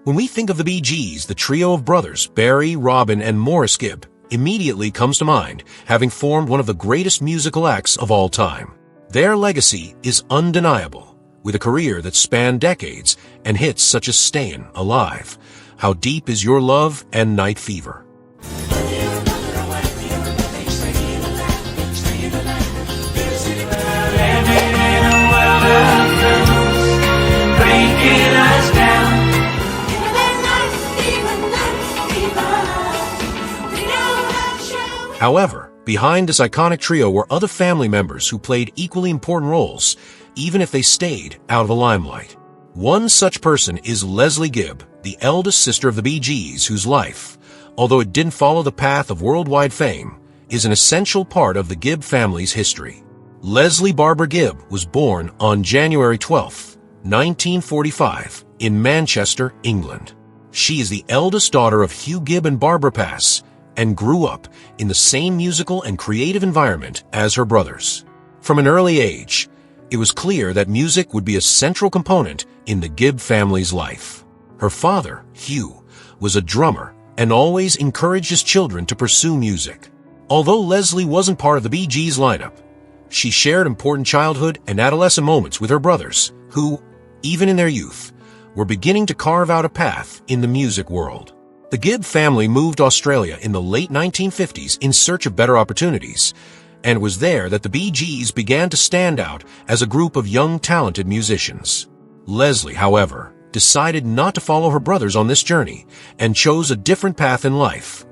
When we think of the Bee Gees, the trio of brothers, Barry, Robin, and Maurice Gibb, immediately comes to mind, having formed one of the greatest musical acts of all time. Their legacy is undeniable, with a career that spanned decades and hits such as Stayin Alive, How Deep Is Your Love, and Night Fever. However, behind this iconic trio were other family members who played equally important roles, even if they stayed out of the limelight. One such person is Lesley Gibb, the eldest sister of the Bee Gees, whose life, although it didn't follow the path of worldwide fame, is an essential part of the Gibb family's history. Lesley Barbara Gibb was born on January 12, 1945, in Manchester, England. She is the eldest daughter of Hugh Gibb and Barbara Pass, and grew up in the same musical and creative environment as her brothers. From an early age, it was clear that music would be a central component in the Gibb family's life. Her father, Hugh, was a drummer and always encouraged his children to pursue music. Although Lesley wasn't part of the Bee Gees lineup, she shared important childhood and adolescent moments with her brothers, who, even in their youth, were beginning to carve out a path in the music world. The Gibb family moved to Australia in the late 1950s in search of better opportunities, and it was there that the Bee Gees began to stand out as a group of young, talented musicians. Lesley, however, decided not to follow her brothers on this journey and chose a different path in life,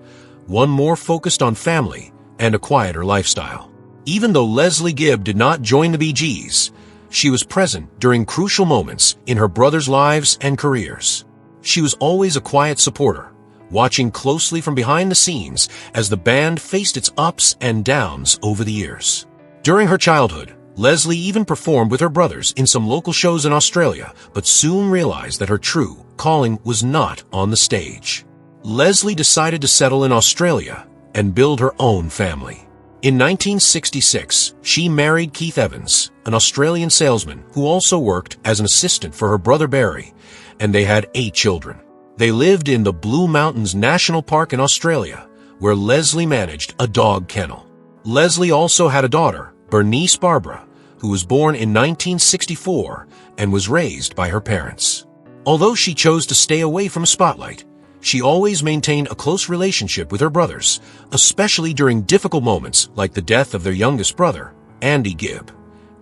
one more focused on family and a quieter lifestyle. Even though Lesley Gibb did not join the Bee Gees, she was present during crucial moments in her brothers' lives and careers. She was always a quiet supporter, watching closely from behind the scenes as the band faced its ups and downs over the years. During her childhood, Lesley even performed with her brothers in some local shows in Australia, but soon realized that her true calling was not on the stage. Lesley decided to settle in Australia and build her own family. In 1966, she married Keith Evans, an Australian salesman who also worked as an assistant for her brother Barry, and they had 8 children. They lived in the Blue Mountains National Park in Australia, where Lesley managed a dog kennel. Lesley also had a daughter, Maurice Barbara, who was born in 1964 and was raised by her parents. Although she chose to stay away from spotlight, she always maintained a close relationship with her brothers, especially during difficult moments like the death of their youngest brother, Andy Gibb,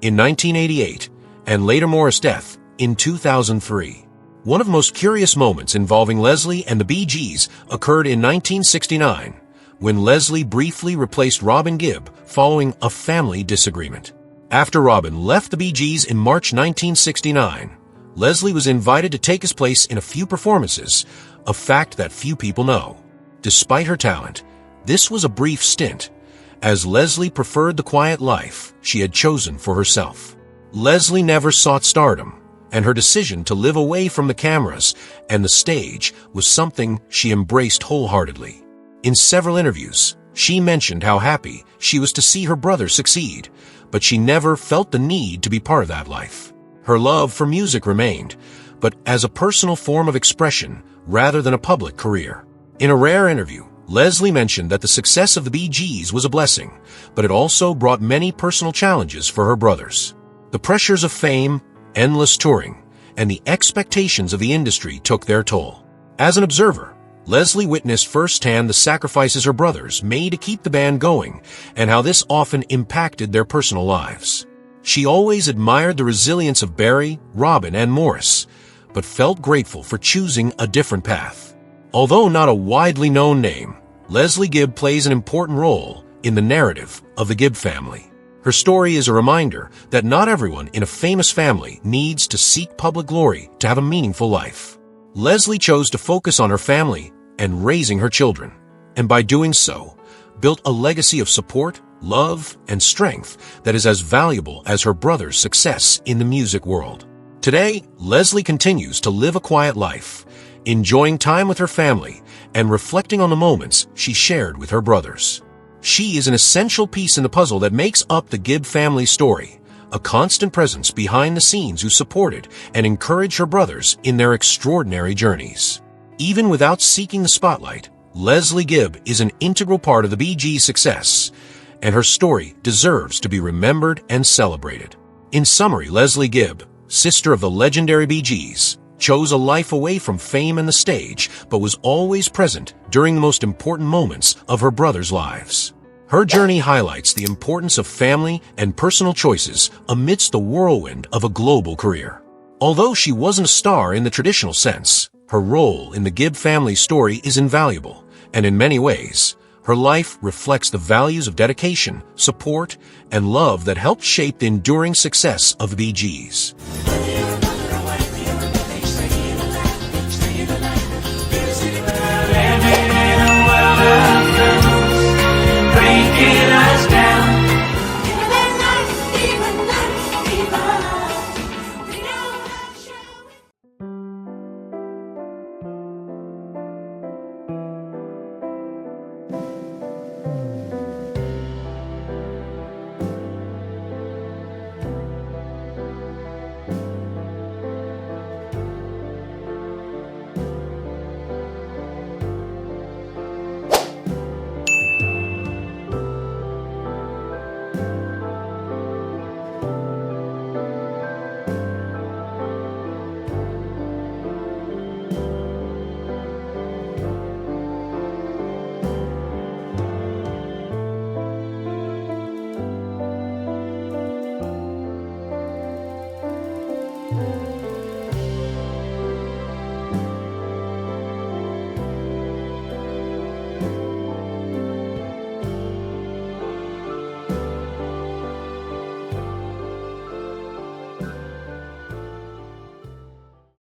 in 1988, and later Maurice's death in 2003. One of the most curious moments involving Lesley and the Bee Gees occurred in 1969, when Lesley briefly replaced Robin Gibb following a family disagreement. After Robin left the Bee Gees in March 1969, Lesley was invited to take his place in a few performances, a fact that few people know. Despite her talent, this was a brief stint, as Lesley preferred the quiet life she had chosen for herself. Lesley never sought stardom, and her decision to live away from the cameras and the stage was something she embraced wholeheartedly. In several interviews, she mentioned how happy she was to see her brother succeed, but she never felt the need to be part of that life. Her love for music remained, but as a personal form of expression rather than a public career. In a rare interview, Lesley mentioned that the success of the Bee Gees was a blessing, but it also brought many personal challenges for her brothers. The pressures of fame, endless touring, and the expectations of the industry took their toll. As an observer, Lesley witnessed firsthand the sacrifices her brothers made to keep the band going and how this often impacted their personal lives. She always admired the resilience of Barry, Robin, and Maurice, but felt grateful for choosing a different path. Although not a widely known name, Lesley Gibb plays an important role in the narrative of the Gibb family. Her story is a reminder that not everyone in a famous family needs to seek public glory to have a meaningful life. Lesley chose to focus on her family and raising her children, and by doing so, built a legacy of support, love, and strength that is as valuable as her brother's success in the music world. Today, Lesley continues to live a quiet life, enjoying time with her family and reflecting on the moments she shared with her brothers. She is an essential piece in the puzzle that makes up the Gibb family story, a constant presence behind the scenes who supported and encouraged her brothers in their extraordinary journeys. Even without seeking the spotlight, Lesley Gibb is an integral part of the Bee Gees' success, and her story deserves to be remembered and celebrated. In summary, Lesley Gibb, sister of the legendary Bee Gees, chose a life away from fame and the stage, but was always present during the most important moments of her brothers' lives. Her journey highlights the importance of family and personal choices amidst the whirlwind of a global career. Although she wasn't a star in the traditional sense, her role in the Gibb family story is invaluable, and in many ways, her life reflects the values of dedication, support, and love that helped shape the enduring success of the Bee Gees.